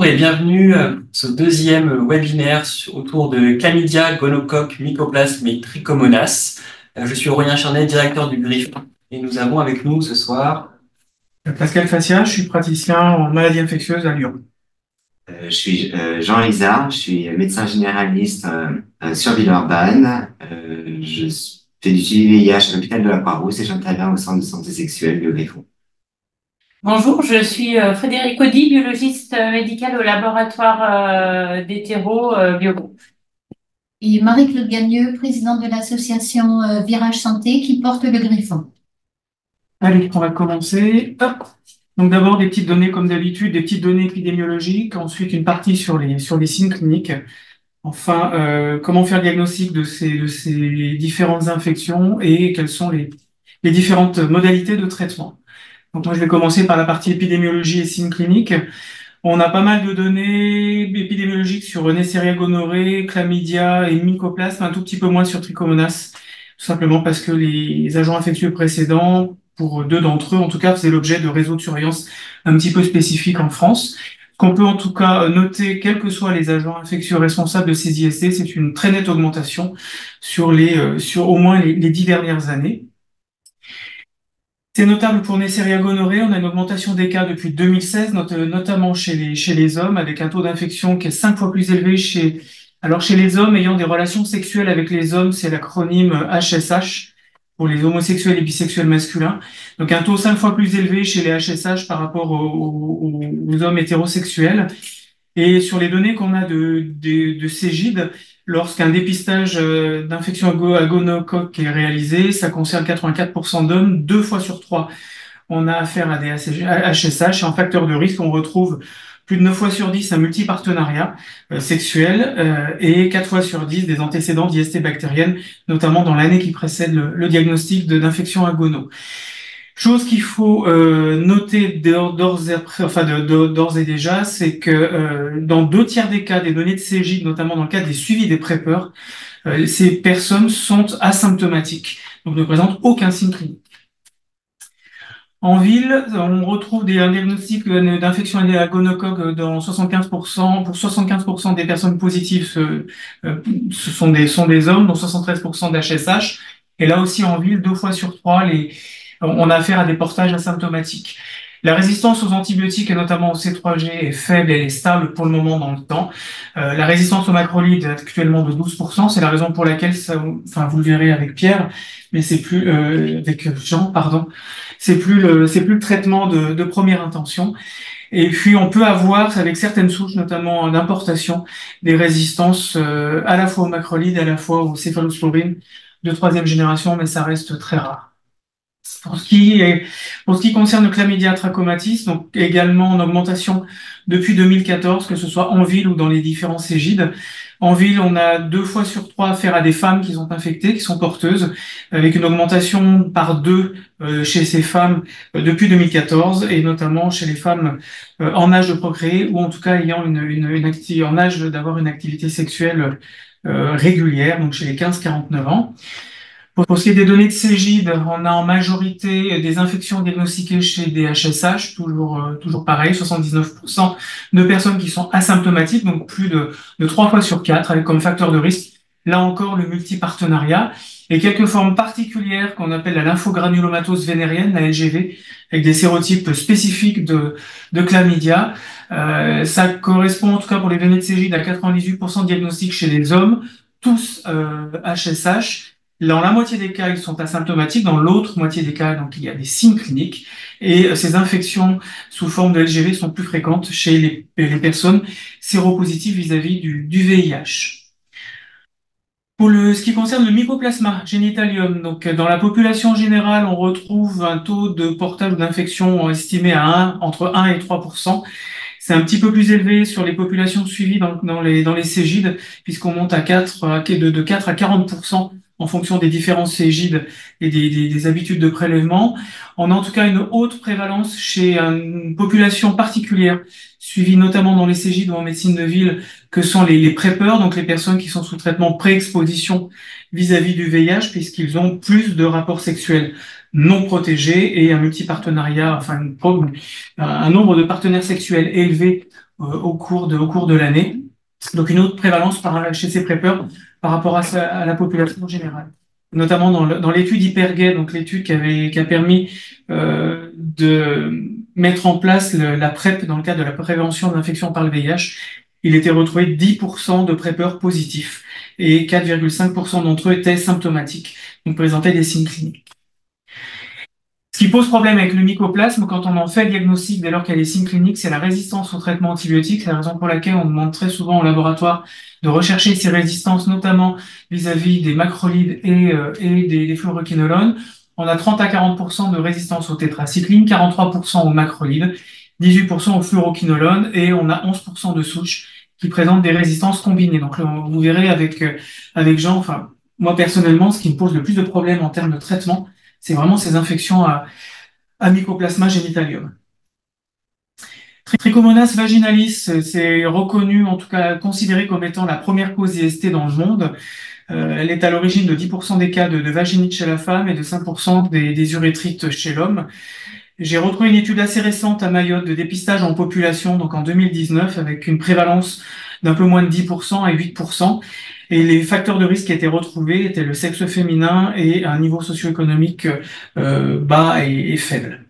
et bienvenue pour ce deuxième webinaire autour de chlamydia, gonocoque, mycoplasme et trichomonas. Je suis Aurélien Charnet, directeur du Griffon, et nous avons avec nous ce soir Pascal Fassia, je suis praticien en maladies infectieuses à Lyon. Je suis Jean Izard, je suis médecin généraliste sur Villeurbanne. Je fais du suivi VIH à l'hôpital de la Croix-Rousse et j'interviens au centre de santé sexuelle de Griffon. Bonjour, je suis Frédéric Audy, biologiste médical au laboratoire d'hétéro Biogroupe. Et Marie-Claude Gagneux, présidente de l'association Virage Santé qui porte le Griffon. Allez, on va commencer. Hop. Donc d'abord des petites données comme d'habitude, des petites données épidémiologiques, ensuite une partie sur les signes cliniques. Enfin, comment faire le diagnostic de ces différentes infections et quelles sont les différentes modalités de traitement. Donc moi je vais commencer par la partie épidémiologie et signes cliniques. On a pas mal de données épidémiologiques sur Neisseria gonorrhée, chlamydia et mycoplasme, un tout petit peu moins sur trichomonas, tout simplement parce que les agents infectieux précédents, pour deux d'entre eux, en tout cas, faisaient l'objet de réseaux de surveillance un petit peu spécifiques en France. Qu'on peut en tout cas noter, quels que soient les agents infectieux responsables de ces IST, c'est une très nette augmentation sur au moins les 10 dernières années. C'est notable pour Neisseria gonorrhée, on a une augmentation des cas depuis 2016, notamment chez les hommes, avec un taux d'infection qui est 5 fois plus élevé chez les hommes ayant des relations sexuelles avec les hommes, c'est l'acronyme HSH, pour les homosexuels et bisexuels masculins. Donc un taux 5 fois plus élevé chez les HSH par rapport aux hommes hétérosexuels. Et sur les données qu'on a de Cégide, lorsqu'un dépistage d'infection à gonocoque est réalisé, ça concerne 84% d'hommes, 2 fois sur 3. On a affaire à des HSH et en facteur de risque, on retrouve plus de 9 fois sur 10 un multipartenariat sexuel et 4 fois sur 10 des antécédents d'IST bactérienne, notamment dans l'année qui précède le diagnostic d'infection à gono. Chose qu'il faut noter d'ores et déjà, c'est que dans 2 tiers des cas des données de Cégide, notamment dans le cadre des suivis des PrEPeurs, ces personnes sont asymptomatiques, donc ne présentent aucun signe clinique. En ville, on retrouve un diagnostic d'infection à gonocoque dans 75%. Pour 75% des personnes positives, ce sont des hommes, dont 73% d'HSH. Et là aussi, en ville, 2 fois sur 3, on a affaire à des portages asymptomatiques. La résistance aux antibiotiques et notamment au C3G est faible et elle est stable pour le moment dans le temps. La résistance aux macrolides est actuellement de 12%. C'est la raison pour laquelle, vous le verrez avec Pierre, mais c'est plus avec Jean, pardon. C'est plus le traitement de première intention. Et puis on peut avoir avec certaines souches, notamment d'importation, des résistances à la fois aux macrolides, à la fois aux céphalosporines de 3e génération, mais ça reste très rare. Pour ce qui concerne le chlamydia trachomatis, donc également en augmentation depuis 2014, que ce soit en ville ou dans les différents Cégides. En ville, on a 2 fois sur 3 affaire à des femmes qui sont infectées, qui sont porteuses, avec une augmentation par 2 chez ces femmes depuis 2014, et notamment chez les femmes en âge de procréer, ou en tout cas ayant en âge d'avoir une activité sexuelle régulière, donc chez les 15-49 ans. Pour ce qui est des données de Cégide, on a en majorité des infections diagnostiquées chez des HSH, toujours pareil, 79% de personnes qui sont asymptomatiques, donc plus de 3 fois sur 4, avec comme facteur de risque, là encore, le multipartenariat, et quelques formes particulières qu'on appelle la lymphogranulomatose vénérienne, la LGV, avec des sérotypes spécifiques de chlamydia. Ça correspond, en tout cas pour les données de Cégide, à 98% de diagnostics chez les hommes, tous HSH. Dans la moitié des cas, ils sont asymptomatiques. Dans l'autre moitié des cas, donc, il y a des signes cliniques. Et ces infections sous forme de LGV sont plus fréquentes chez les personnes séropositives vis-à-vis du VIH. Pour ce qui concerne le mycoplasma genitalium, donc dans la population générale, on retrouve un taux de portage d'infection estimé à entre 1 et 3%. C'est un petit peu plus élevé sur les populations suivies dans les Cégides, puisqu'on monte de 4 à 40% en fonction des différents Cégides et des habitudes de prélèvement. On a en tout cas une haute prévalence chez une population particulière, suivie notamment dans les Cégides ou en médecine de ville, que sont les PrEPeurs, donc les personnes qui sont sous traitement pré-exposition vis-à-vis du VIH, puisqu'ils ont plus de rapports sexuels non protégés et un multipartenariat, un nombre de partenaires sexuels élevé au cours de l'année. Donc une autre prévalence chez ces PrEPers par rapport à la population générale. Notamment dans l'étude Hypergay, donc l'étude qui a permis de mettre en place la PrEP dans le cadre de la prévention d'infection par le VIH, il était retrouvé 10% de PrEPers positifs et 4,5% d'entre eux étaient symptomatiques, donc présentaient des signes cliniques. Ce qui pose problème avec le mycoplasme, quand on en fait le diagnostic dès lors qu'il y a des signes cliniques, c'est la résistance au traitement antibiotique. C'est la raison pour laquelle on demande très souvent au laboratoire de rechercher ces résistances, notamment vis-à-vis des macrolides et des fluoroquinolones. On a 30 à 40% de résistance au tétracycline, 43% aux macrolides, 18% aux fluoroquinolones et on a 11% de souches qui présentent des résistances combinées. Donc vous verrez avec Jean, enfin moi personnellement, ce qui me pose le plus de problèmes en termes de traitement, c'est vraiment ces infections à Mycoplasma genitalium. Trichomonas vaginalis, c'est reconnu, en tout cas considéré comme étant la première cause d'IST dans le monde. Elle est à l'origine de 10% des cas de vaginite chez la femme et de 5% des urétrites chez l'homme. J'ai retrouvé une étude assez récente à Mayotte de dépistage en population, donc en 2019, avec une prévalence d'un peu moins de 10% à 8%. Et les facteurs de risque qui étaient retrouvés étaient le sexe féminin et un niveau socio-économique bas et faible.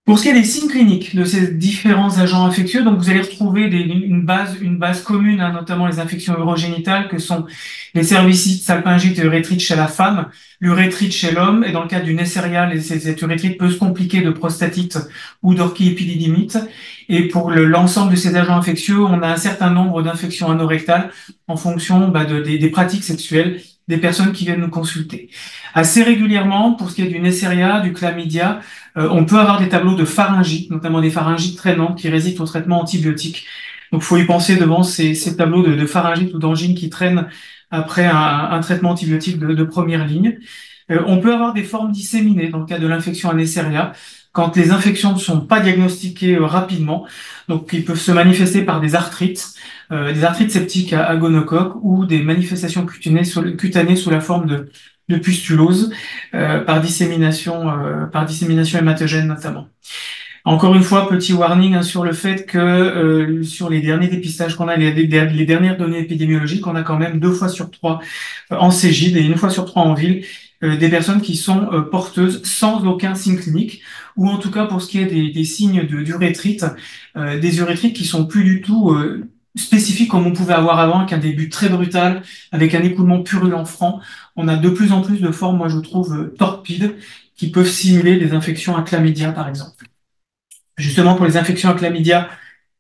Pour ce qui est des signes cliniques de ces différents agents infectieux, donc vous allez retrouver une base commune, notamment les infections urogénitales, que sont les cervicites, salpingites et urétrites chez la femme, l'urétrite chez l'homme, et dans le cas du Neisseria, cette urétrite peut se compliquer de prostatite ou d'orchiépididymite. Et pour l'ensemble de ces agents infectieux, on a un certain nombre d'infections anorectales en fonction des pratiques sexuelles des personnes qui viennent nous consulter. Assez régulièrement, pour ce qui est du Neisseria, du chlamydia, on peut avoir des tableaux de pharyngite, notamment des pharyngites traînantes qui résistent au traitement antibiotique. Donc, il faut y penser devant ces tableaux de pharyngite ou d'angine qui traînent après un traitement antibiotique de première ligne. On peut avoir des formes disséminées dans le cas de l'infection à Neisseria, quand les infections ne sont pas diagnostiquées rapidement. Donc, ils peuvent se manifester par des arthrites septiques à gonocoque ou des manifestations cutanées sous la forme de pustulose par dissémination hématogène notamment. Encore une fois, petit warning sur le fait que sur les derniers dépistages qu'on a, les dernières données épidémiologiques, on a quand même 2 fois sur 3 en Cégide et 1 fois sur 3 en ville des personnes qui sont porteuses sans aucun signe clinique, ou en tout cas pour ce qui est des signes d'urétrite, des urétrites qui sont plus du tout spécifiques comme on pouvait avoir avant, avec un début très brutal, avec un écoulement purulent franc. On a de plus en plus de formes, moi je trouve, torpides, qui peuvent simuler des infections à chlamydia, par exemple. Justement, pour les infections à chlamydia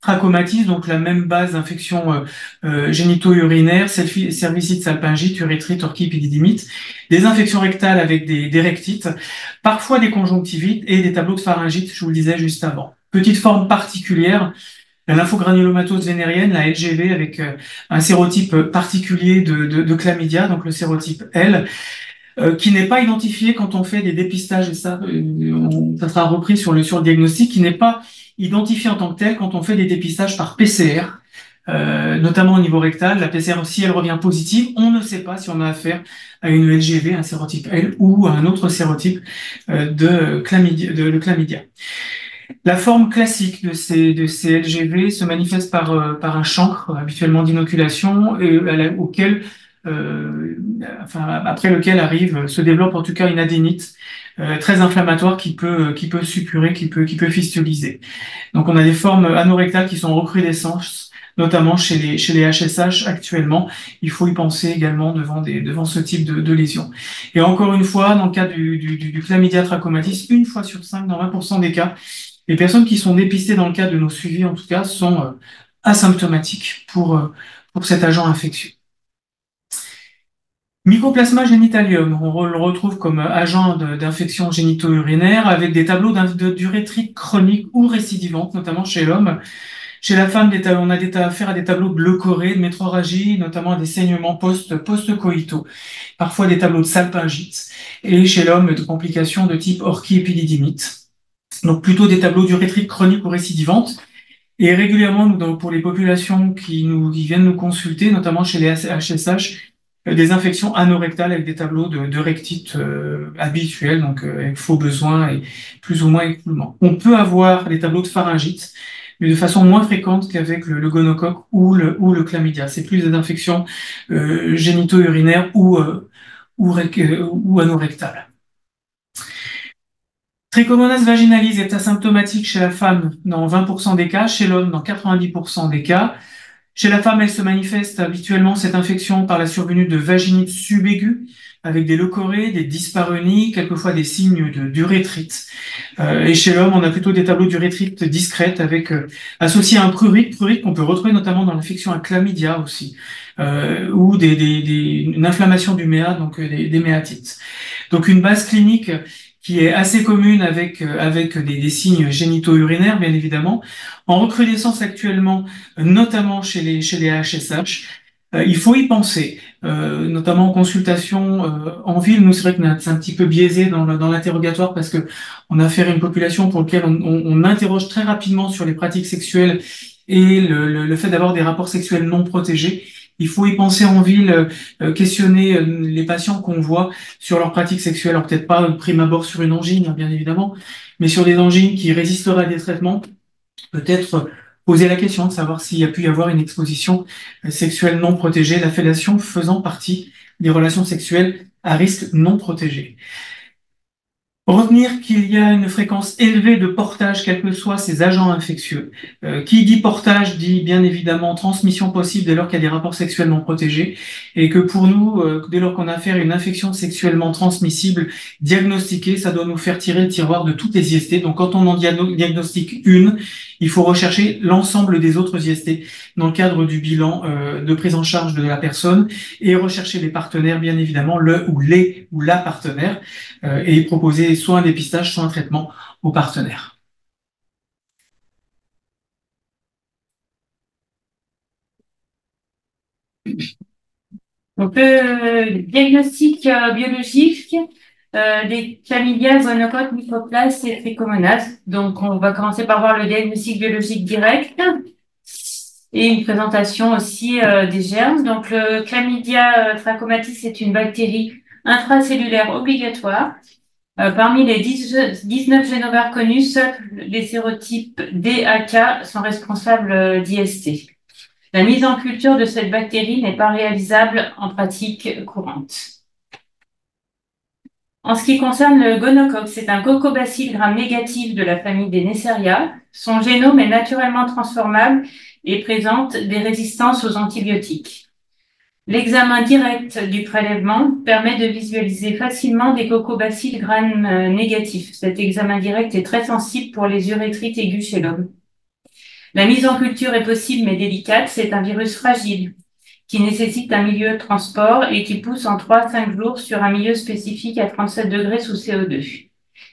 trachomatis, donc la même base d'infections génito-urinaires, cervicite, salpingite, urétrite, orchiépididymite, des infections rectales avec des rectites, parfois des conjonctivites et des tableaux de pharyngite, je vous le disais juste avant. Petite forme particulière, la lymphogranulomatose vénérienne, la LGV, avec un sérotype particulier de chlamydia, donc le sérotype L, qui n'est pas identifié quand on fait des dépistages, et ça sera repris sur le diagnostic, qui n'est pas identifié en tant que tel quand on fait des dépistages par PCR, notamment au niveau rectal. La PCR, si elle revient positive, on ne sait pas si on a affaire à une LGV, un sérotype L, ou à un autre sérotype de chlamydia. La forme classique de ces LGV se manifeste par un chancre, habituellement d'inoculation, après lequel se développe en tout cas une adénite très inflammatoire qui peut suppurer, qui peut fistuliser. Donc on a des formes anorectales qui sont en recrudescence, notamment chez les HSH actuellement. Il faut y penser également devant ce type de lésions. Et encore une fois, dans le cas du chlamydia trachomatis, 1 fois sur 5, dans 20% des cas, les personnes qui sont dépistées dans le cadre de nos suivis, en tout cas, sont asymptomatiques pour cet agent infectieux. Mycoplasma genitalium, on le retrouve comme agent d'infection génito-urinaire avec des tableaux d'urétrite chronique ou récidivante, notamment chez l'homme. Chez la femme, on a affaire à des tableaux de leucorrhée, de métrorragie, notamment à des saignements post-coïtaux, parfois des tableaux de salpingite, et chez l'homme, de complications de type orchiépididymite. Donc plutôt des tableaux d'urétrite chronique ou récidivante. Et régulièrement, pour les populations qui viennent nous consulter, notamment chez les HSH, des infections anorectales avec des tableaux de rectite habituels, donc avec faux besoins et plus ou moins écoulement. On peut avoir des tableaux de pharyngite, mais de façon moins fréquente qu'avec le gonocoque ou le chlamydia. C'est plus des infections génito-urinaires ou anorectales. Trichomonas vaginalis est asymptomatique chez la femme dans 20% des cas, chez l'homme dans 90% des cas. Chez la femme, elle se manifeste habituellement cette infection par la survenue de vaginite subaiguë avec des leucorrhées, des dyspareunies, quelquefois des signes d'urétrite. Et chez l'homme, on a plutôt des tableaux d'urétrite discrètes avec associé à un prurite qu'on peut retrouver notamment dans l'infection à chlamydia aussi, ou une inflammation du méa, donc des méatites. Donc une base clinique qui est assez commune avec des signes génito-urinaires, bien évidemment, en recrudescence actuellement, notamment chez les AHSH. Il faut y penser, notamment en consultation en ville. Nous, c'est vrai que c'est un petit peu biaisé dans l'interrogatoire parce que on a affaire à une population pour laquelle on interroge très rapidement sur les pratiques sexuelles et le fait d'avoir des rapports sexuels non protégés. Il faut y penser en ville, questionner les patients qu'on voit sur leurs pratiques sexuelles. Alors peut-être pas de prime abord sur une angine, hein, bien évidemment, mais sur des angines qui résisteraient à des traitements, peut-être poser la question de savoir s'il y a pu y avoir une exposition sexuelle non protégée, la fellation faisant partie des relations sexuelles à risque non protégé. Retenir qu'il y a une fréquence élevée de portage, quels que soient ces agents infectieux. Qui dit portage dit bien évidemment transmission possible dès lors qu'il y a des rapports sexuels non protégés, et que pour nous, dès lors qu'on a affaire à une infection sexuellement transmissible diagnostiquée, ça doit nous faire tirer le tiroir de toutes les IST. Donc quand on en diagnostique une, il faut rechercher l'ensemble des autres IST dans le cadre du bilan de prise en charge de la personne, et rechercher les partenaires, bien évidemment, le ou les ou la partenaire, et proposer soit un dépistage, soit un traitement aux partenaires. Donc, diagnostic biologique des chlamydia, gonocoque, mycoplasme et trichomonas. Donc, on va commencer par voir le diagnostic biologique direct et une présentation aussi des germes. Donc, le chlamydia trachomatis est une bactérie intracellulaire obligatoire. Parmi les 19 génovars connus, seuls les sérotypes D à K sont responsables d'IST. La mise en culture de cette bactérie n'est pas réalisable en pratique courante. En ce qui concerne le gonocoque, c'est un cocobacille gram négatif de la famille des Neisseria. Son génome est naturellement transformable et présente des résistances aux antibiotiques. L'examen direct du prélèvement permet de visualiser facilement des cocobacilles gram négatifs. Cet examen direct est très sensible pour les urétrites aiguës chez l'homme. La mise en culture est possible mais délicate. C'est un virus fragile qui nécessite un milieu de transport et qui pousse en 3-5 jours sur un milieu spécifique à 37 degrés sous CO2.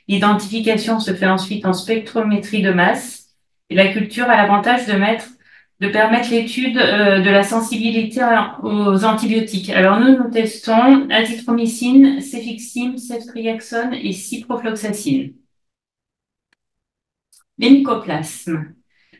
L'identification se fait ensuite en spectrométrie de masse et la culture a l'avantage de permettre l'étude de la sensibilité aux antibiotiques. Alors nous testons azithromycine, cefixime, ceftriaxone et ciprofloxacine. Les mycoplasmes.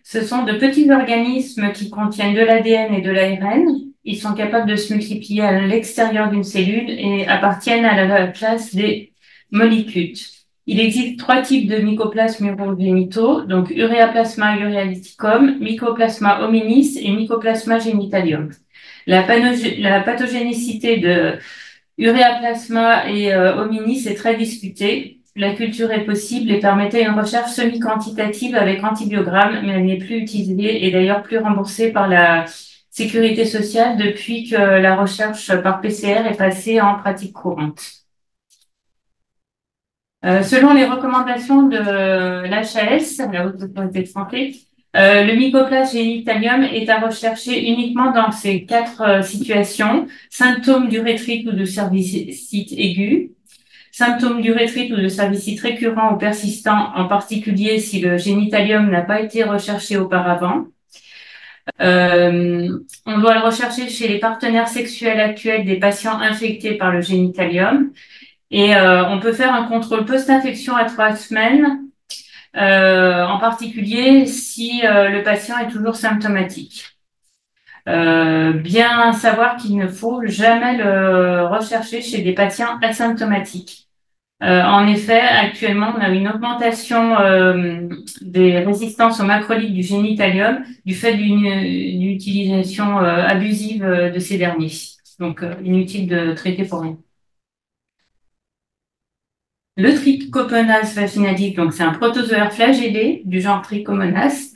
Ce sont de petits organismes qui contiennent de l'ADN et de l'ARN. Ils sont capables de se multiplier à l'extérieur d'une cellule et appartiennent à la classe des mollicutes. Il existe 3 types de mycoplasmes urogénitaux, donc Ureaplasma urealyticum, Mycoplasma hominis et Mycoplasma genitalium. La pathogénicité de Ureaplasma et hominis est très discutée. La culture est possible et permettait une recherche semi-quantitative avec antibiogramme, mais elle n'est plus utilisée et d'ailleurs plus remboursée par la Sécurité sociale depuis que la recherche par PCR est passée en pratique courante. Selon les recommandations de l'HAS, la Haute Autorité de Santé, le mycoplasme génitalium est à rechercher uniquement dans ces 4 situations: symptômes d'urétrite ou de cervicite aigu, symptômes d'urétrite ou de cervicite récurrent ou persistant, en particulier si le génitalium n'a pas été recherché auparavant. On doit le rechercher chez les partenaires sexuels actuels des patients infectés par le génitalium. Et on peut faire un contrôle post-infection à 3 semaines, en particulier si le patient est toujours symptomatique. Bien savoir qu'il ne faut jamais le rechercher chez des patients asymptomatiques. En effet, actuellement, on a une augmentation des résistances aux macrolides du génitalium du fait d'une utilisation abusive de ces derniers. Donc, inutile de traiter pour rien. Le Trichomonas vaginalis, donc c'est un protozoaire flagellé du genre Trichomonas.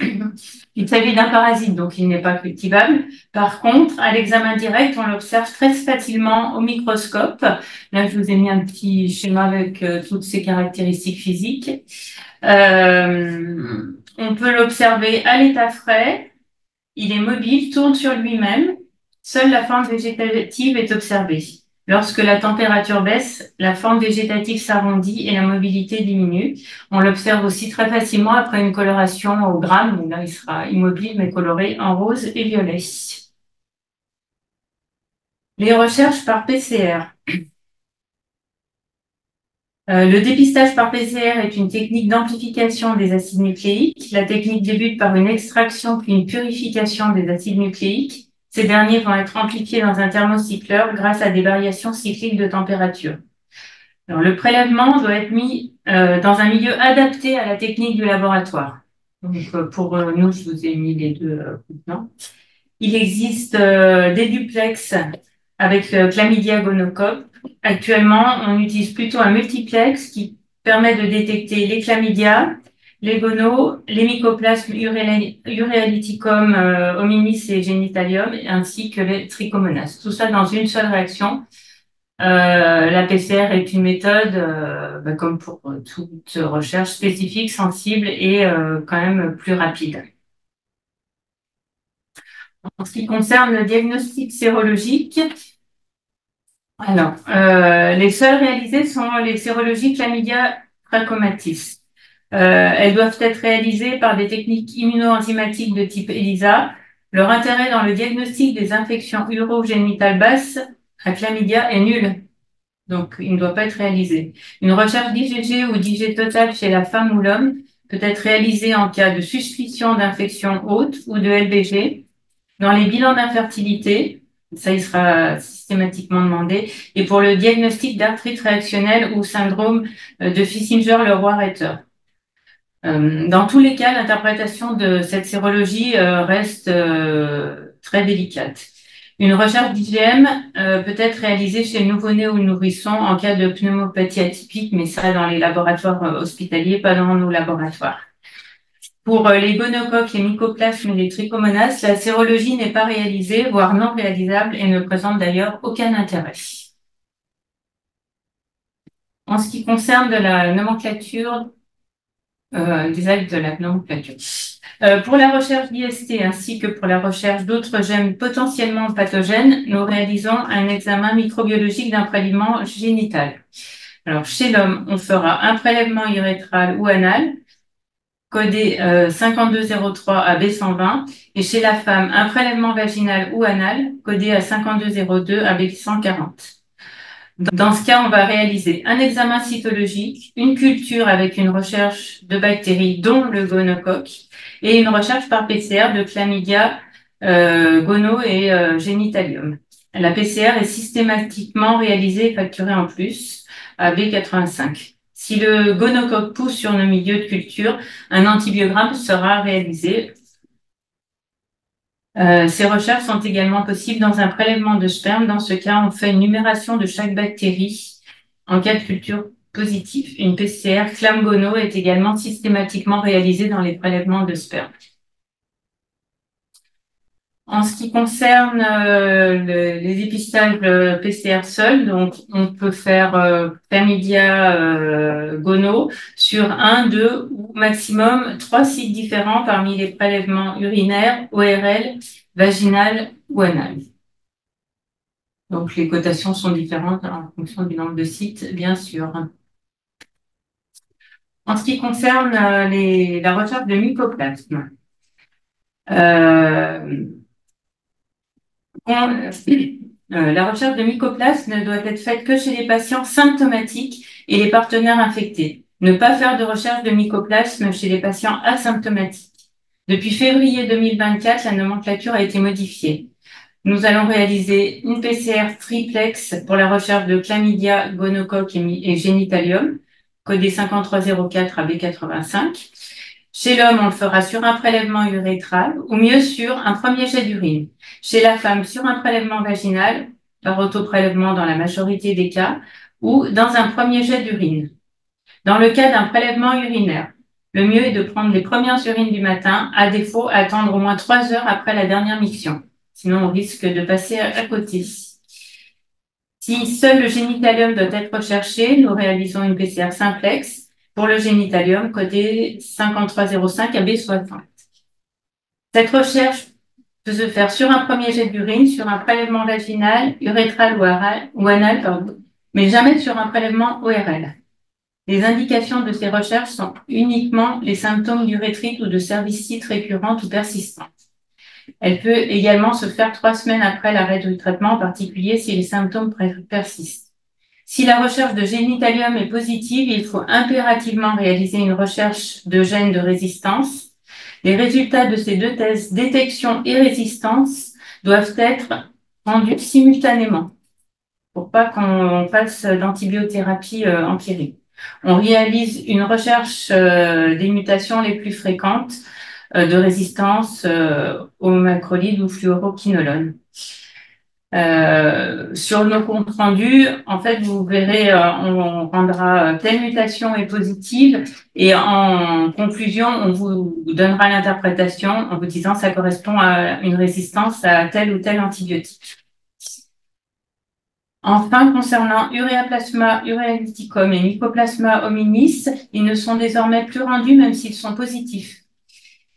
Il s'agit d'un parasite, donc il n'est pas cultivable. Par contre, à l'examen direct, on l'observe très facilement au microscope. Là, je vous ai mis un petit schéma avec toutes ses caractéristiques physiques. On peut l'observer à l'état frais. Il est mobile, tourne sur lui-même. Seule la forme végétative est observée. Lorsque la température baisse, la forme végétative s'arrondit et la mobilité diminue. On l'observe aussi très facilement après une coloration au gramme, où là il sera immobile mais coloré en rose et violet. Les recherches par PCR. Le dépistage par PCR est une technique d'amplification des acides nucléiques. La technique débute par une extraction puis une purification des acides nucléiques. Ces derniers vont être amplifiés dans un thermocycleur grâce à des variations cycliques de température. Alors, le prélèvement doit être mis dans un milieu adapté à la technique du laboratoire. Donc, pour nous, je vous ai mis les deux maintenant. Il existe des duplex avec chlamydia gonocoque. Actuellement, on utilise plutôt un multiplex qui permet de détecter les chlamydia, les gonos, les mycoplasmes urealyticum hominis et genitalium, ainsi que les trichomonas. Tout ça dans une seule réaction. La PCR est une méthode, comme pour toute recherche spécifique, sensible et quand même plus rapide. En ce qui concerne le diagnostic sérologique, alors, les seules réalisées sont les sérologies chlamydia trachomatis. Elles doivent être réalisées par des techniques immunoenzymatiques de type ELISA. Leur intérêt dans le diagnostic des infections urogénitales basses à chlamydia est nul. Donc, il ne doit pas être réalisé. Une recherche d'IgG ou d'IgG total chez la femme ou l'homme peut être réalisée en cas de suspicion d'infection haute ou de LBG. Dans les bilans d'infertilité, ça il sera systématiquement demandé, et pour le diagnostic d'arthrite réactionnelle ou syndrome de Fissinger-Leroy-Reiter. Dans tous les cas, l'interprétation de cette sérologie reste très délicate. Une recherche d'IgM peut être réalisée chez le nouveau-né ou le nourrisson en cas de pneumopathie atypique, mais ça dans les laboratoires hospitaliers, pas dans nos laboratoires. Pour les gonocoques, les mycoplasmes et les trichomonas, la sérologie n'est pas réalisée, voire non réalisable, et ne présente d'ailleurs aucun intérêt. En ce qui concerne de la nomenclature, des actes de la nomenclature. Pour la recherche d'IST ainsi que pour la recherche d'autres gènes potentiellement pathogènes, nous réalisons un examen microbiologique d'un prélèvement génital. Alors, chez l'homme, on fera un prélèvement urétral ou anal, codé 5203 à B120, et chez la femme, un prélèvement vaginal ou anal, codé à 5202 à B140. Dans ce cas, on va réaliser un examen cytologique, une culture avec une recherche de bactéries, dont le gonocoque, et une recherche par PCR de chlamydia, gono et génitalium. La PCR est systématiquement réalisée et facturée en plus à B85. Si le gonocoque pousse sur nos milieux de culture, un antibiogramme sera réalisé. Ces recherches sont également possibles dans un prélèvement de sperme. Dans ce cas, on fait une numération de chaque bactérie en cas de culture positive. Une PCR clam-gono est également systématiquement réalisée dans les prélèvements de sperme. En ce qui concerne les dépistages PCR seuls, donc on peut faire chlamydia gono sur 1, 2 ou maximum 3 sites différents parmi les prélèvements urinaires, ORL, vaginal ou anal. Donc les cotations sont différentes en fonction du nombre de sites, bien sûr. En ce qui concerne la recherche de mycoplasme, la recherche de mycoplasme ne doit être faite que chez les patients symptomatiques et les partenaires infectés. Ne pas faire de recherche de mycoplasme chez les patients asymptomatiques. Depuis février 2024, la nomenclature a été modifiée. Nous allons réaliser une PCR triplex pour la recherche de chlamydia, gonocoque et génitalium, codé 5304 à B85. Chez l'homme, on le fera sur un prélèvement urétral ou mieux sur un premier jet d'urine. Chez la femme, sur un prélèvement vaginal, par autoprélèvement dans la majorité des cas, ou dans un premier jet d'urine. Dans le cas d'un prélèvement urinaire, le mieux est de prendre les premières urines du matin, à défaut, attendre au moins 3 heures après la dernière miction. Sinon, on risque de passer à côté. Si seul le génitalium doit être recherché, nous réalisons une PCR simplex pour le génitalium codé 5305 à B60. Cette recherche peut se faire sur un premier jet d'urine, sur un prélèvement vaginal, urétral ou anal, mais jamais sur un prélèvement ORL. Les indications de ces recherches sont uniquement les symptômes d'urétrite ou de cervicite récurrente ou persistante. Elle peut également se faire 3 semaines après l'arrêt du traitement, en particulier si les symptômes persistent. Si la recherche de génitalium est positive, il faut impérativement réaliser une recherche de gènes de résistance. Les résultats de ces 2 tests, détection et résistance, doivent être rendus simultanément pour pas qu'on fasse d'antibiothérapie empirique. On réalise une recherche des mutations les plus fréquentes de résistance aux macrolides ou fluoroquinolones. Sur nos comptes rendus, en fait, vous verrez, on rendra telle mutation est positive et en conclusion, on vous donnera l'interprétation en vous disant ça correspond à une résistance à tel ou tel antibiotique. Enfin, concernant Ureaplasma urealyticum et Mycoplasma hominis, ils ne sont désormais plus rendus même s'ils sont positifs.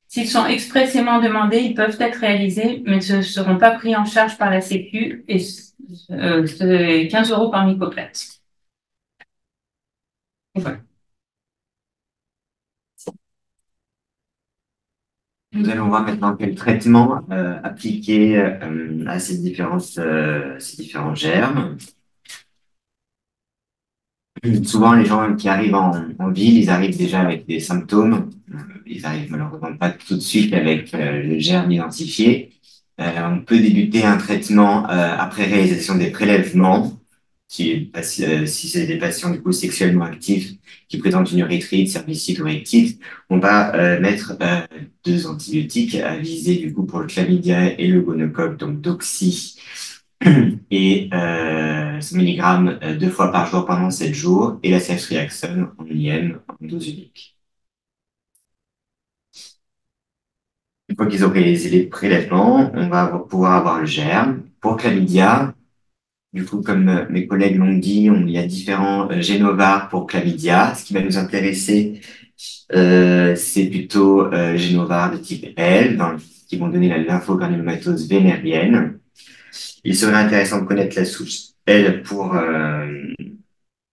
S'ils sont expressément demandés, ils peuvent être réalisés, mais ne seront pas pris en charge par la Sécu et c'est 15 € par mycoplate. Voilà. Nous allons voir maintenant quel traitement appliquer à ces différents germes. Souvent, les gens qui arrivent en ville, ils arrivent déjà avec des symptômes. Ils arrivent malheureusement pas tout de suite avec le germe identifié. On peut débuter un traitement après réalisation des prélèvements. Si c'est des patients du coup sexuellement actifs qui présentent une urétrite, cervicite ou rectite, on va mettre 2 antibiotiques à viser du coup pour le chlamydia et le gonocoque, donc doxy et 100 mg 2 fois par jour pendant 7 jours, et la ceftriaxone en IM en dose unique. Une fois qu'ils ont réalisé les prélèvements, on va pouvoir avoir le germe. Pour chlamydia, du coup, comme mes collègues l'ont dit, il y a différents génovars pour chlamydia. Ce qui va nous intéresser, c'est plutôt génovars de type L, qui vont donner la lymphogranulomatose vénérienne. Il serait intéressant de connaître la souche L pour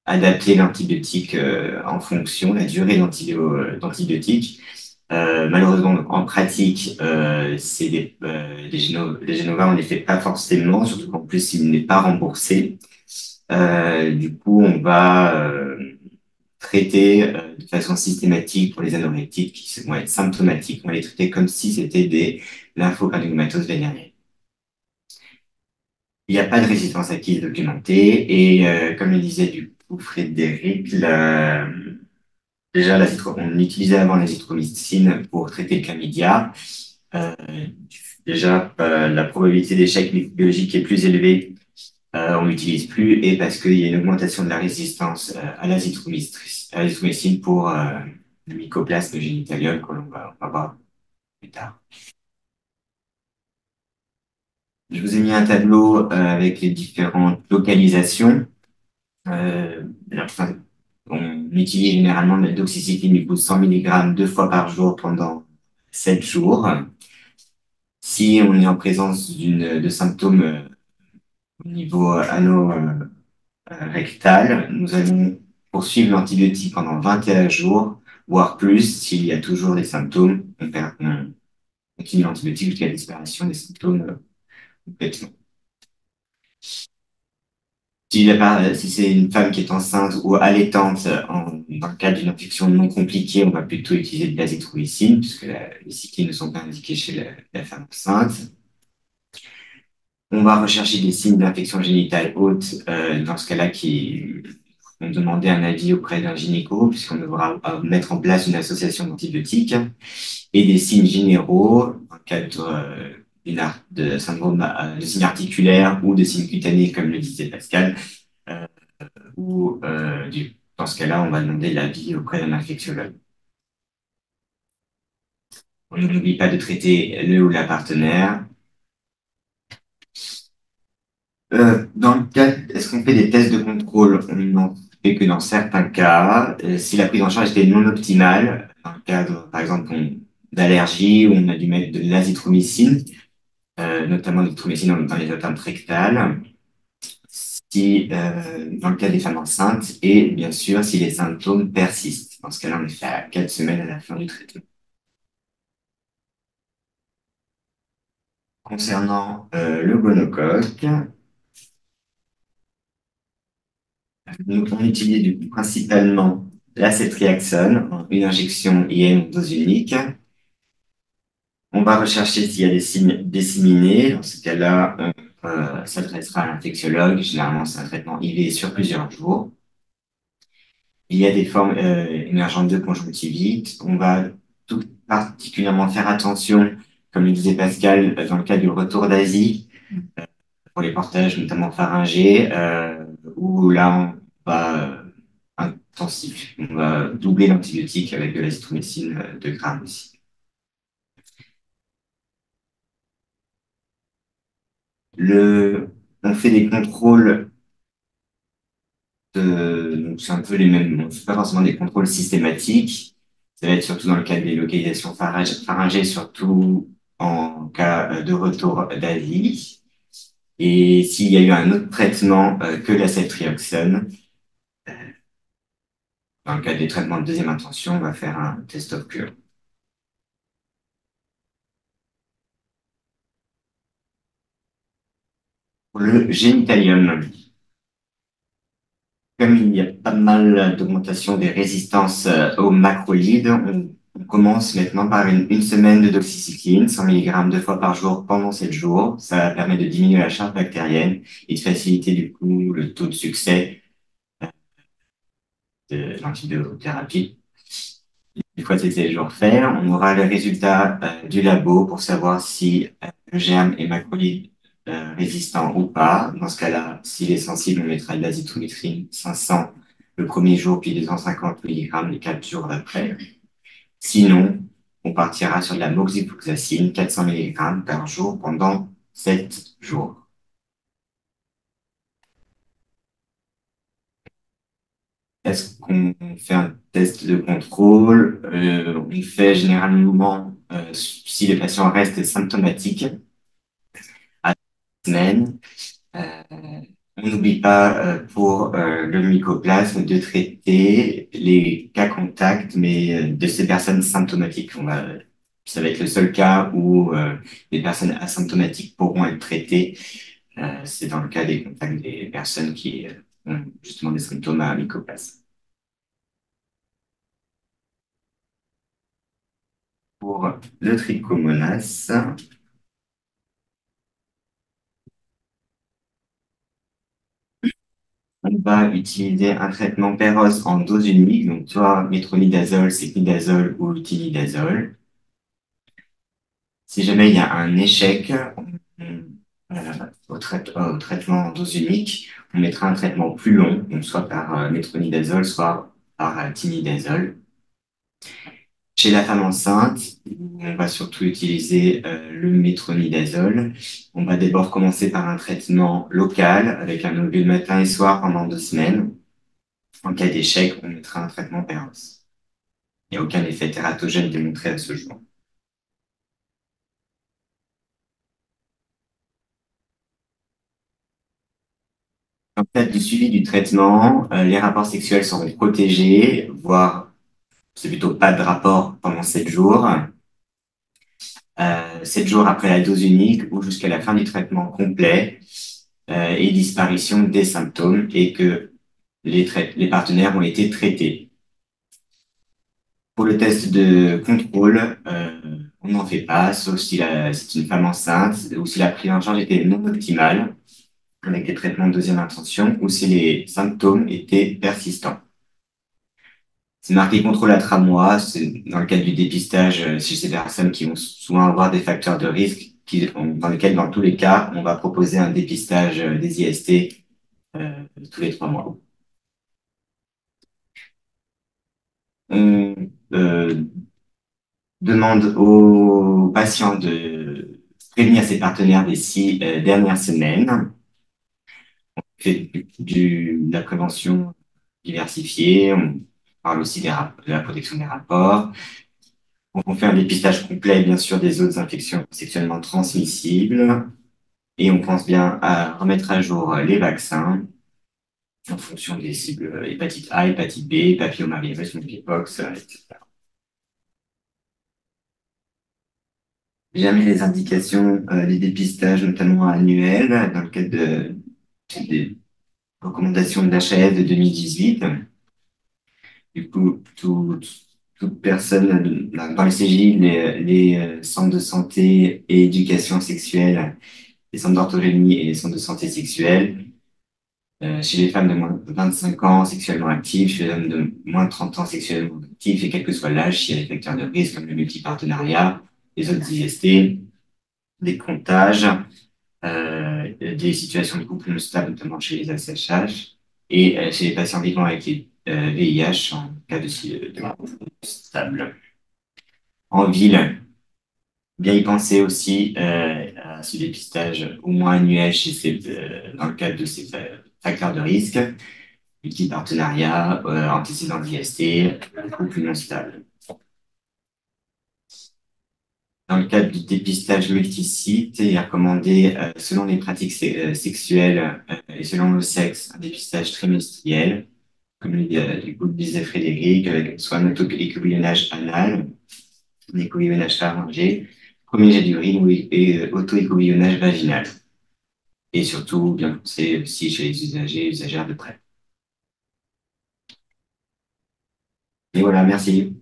adapter l'antibiotique en fonction de la durée d'antibiotique. Malheureusement, en pratique, c'est des génovars, on ne les fait pas forcément, surtout qu'en plus, il n'est pas remboursé. Du coup, on va traiter de façon systématique pour les anorectiques qui vont être symptomatiques. On va les traiter comme si c'était des lymphogranulomatoses vénériennes. Il n'y a pas de résistance acquise documentée et comme le disait du coup Frédéric, déjà on utilisait avant l'azithromycine pour traiter le chlamydia. Déjà, la probabilité d'échec microbiologique est plus élevée, on l'utilise plus, et parce qu'il y a une augmentation de la résistance à l'azithromycine pour le mycoplasme génitalium que l'on va voir plus tard. Je vous ai mis un tableau avec les différentes localisations. On utilise généralement de la doxycycline du coup 100 mg 2 fois par jour pendant 7 jours. Si on est en présence de symptômes au niveau rectal, nous allons poursuivre l'antibiotique pendant 21 jours, voire plus. S'il y a toujours des symptômes, on continue l'antibiotique jusqu'à la disparition des symptômes complètement. Si c'est une femme qui est enceinte ou allaitante, dans le cadre d'une infection non compliquée, on va plutôt utiliser de l'azithromycine, puisque les cyclines ne sont pas indiquées chez la femme enceinte. On va rechercher des signes d'infection génitale haute, dans ce cas-là, qui vont demander un avis auprès d'un gynéco, puisqu'on devra mettre en place une association d'antibiotiques, et des signes généraux, en cas de syndrome de signes articulaires ou de signes cutanés, comme le disait Pascal, ou dans ce cas-là, on va demander l'avis auprès d'un infectiologue. On n'oublie pas de traiter le ou la partenaire. Dans le cas, est-ce qu'on fait des tests de contrôle? On n'en fait que dans certains cas. Si la prise en charge était non optimale, dans le cadre, par exemple, d'allergie, où on a dû mettre de l'azithromycine, notamment l'azithromycine dans les atteintes rectales, si, dans le cas des femmes enceintes, et bien sûr, si les symptômes persistent. Dans ce cas-là, on est fait à 4 semaines à la fin du traitement. Concernant le gonocoque, on utilise du coup principalement la cétriaxone, une injection IM dose unique. On va rechercher s'il y a des signes disséminés. Dans ce cas-là, on s'adressera à l'infectiologue. Généralement, c'est un traitement IV sur plusieurs jours. Il y a des formes émergentes de conjonctivite. On va tout particulièrement faire attention, comme le disait Pascal, dans le cas du retour d'Asie, pour les portages notamment pharyngés, où là, on va on va doubler l'antibiotique avec de l'azithromycine 2 grammes aussi. On fait des contrôles donc c'est un peu les mêmes, on fait pas forcément des contrôles systématiques. Ça va être surtout dans le cas des localisations pharyngées, surtout en cas de retour d'Asie. Et s'il y a eu un autre traitement que la cétriaxone, dans le cas des traitements de deuxième intention, on va faire un test of cure. Pour le génitalium, comme il y a pas mal d'augmentation des résistances aux macrolides, on commence maintenant par une semaine de doxycycline, 100 mg 2 fois par jour pendant 7 jours. Ça permet de diminuer la charge bactérienne et de faciliter du coup le taux de succès de l'antibiothérapie. Une fois ces 7 jours faits, on aura le résultat du labo pour savoir si le germe est macrolide résistant ou pas. Dans ce cas-là, s'il est sensible, on mettra de l'azithromycine 500 le premier jour, puis 250 mg les 4 jours d'après. Sinon, on partira sur de la moxifloxacine 400 mg par jour pendant 7 jours. Est-ce qu'on fait un test de contrôle? On fait généralement, si les patients restent symptomatiques, à 2 semaines. On n'oublie pas pour le mycoplasme de traiter les cas contacts, mais de ces personnes symptomatiques. Ça va être le seul cas où les personnes asymptomatiques pourront être traitées. C'est dans le cas des contacts des personnes qui ont justement des symptômes à mycoplasme. Pour le trichomonas, on va utiliser un traitement Péros en dose unique, donc soit métronidazole, secnidazole ou tinidazole. Si jamais il y a un échec au traitement en dose unique, on mettra un traitement plus long, donc soit par métronidazole, soit par tinidazole. Chez la femme enceinte, on va surtout utiliser le métronidazole. On va d'abord commencer par un traitement local avec un ovule matin et soir pendant 2 semaines. En cas d'échec, on mettra un traitement Péros. Il n'y a aucun effet tératogène démontré à ce jour. En cas du suivi du traitement, les rapports sexuels seront protégés, voire c'est plutôt pas de rapport pendant 7 jours. 7 jours après la dose unique ou jusqu'à la fin du traitement complet et disparition des symptômes et que les partenaires ont été traités. Pour le test de contrôle, on n'en fait pas, sauf si c'est une femme enceinte ou si la prise en charge était non optimale, avec des traitements de deuxième intention, ou si les symptômes étaient persistants. C'est marqué contrôle intramois, c'est dans le cadre du dépistage chez ces personnes qui vont souvent avoir des facteurs de risque, dans lesquels, dans tous les cas, on va proposer un dépistage des IST tous les 3 mois. On demande aux patients de prévenir ses partenaires des 6 dernières semaines. On fait de la prévention diversifiée, on parle aussi de la protection des rapports. On fait un dépistage complet, bien sûr, des autres infections sexuellement transmissibles. Et on pense bien à remettre à jour les vaccins en fonction des cibles hépatite A, hépatite B, papillomavirus, monkeypox, etc. Jamais les indications des dépistages, notamment annuels, dans le cadre des recommandations de l'HAS de 2018. Du coup, toute personne dans les CJ, les centres de santé et éducation sexuelle, les centres d'orthogénie et les centres de santé sexuelle, chez les femmes de moins de 25 ans sexuellement actives, chez les hommes de moins de 30 ans sexuellement actifs, et quel que soit l'âge, s'il y a des facteurs de risque comme le multipartenariat, les autres IST, des comptages, des situations de couple non stable, notamment chez les ACHH, et chez les patients vivant avec les VIH en cas de couple stable. En ville, bien y penser aussi à ce dépistage au moins annuel dans le cadre de ces facteurs de risque, multipartenariat, antécédents d'IST, couple non stable. Dans le cadre du dépistage multisite, il est recommandé, selon les pratiques sexuelles et selon le sexe, un dépistage trimestriel, comme du coup le disait Frédéric, avec soit un auto-écouvillonnage anal, un écouvillonnage pharyngé, premier jet d'urine et auto-écouvillonnage vaginal. Et surtout, bien penser aussi chez les usagers et usagères de près. Et voilà, merci.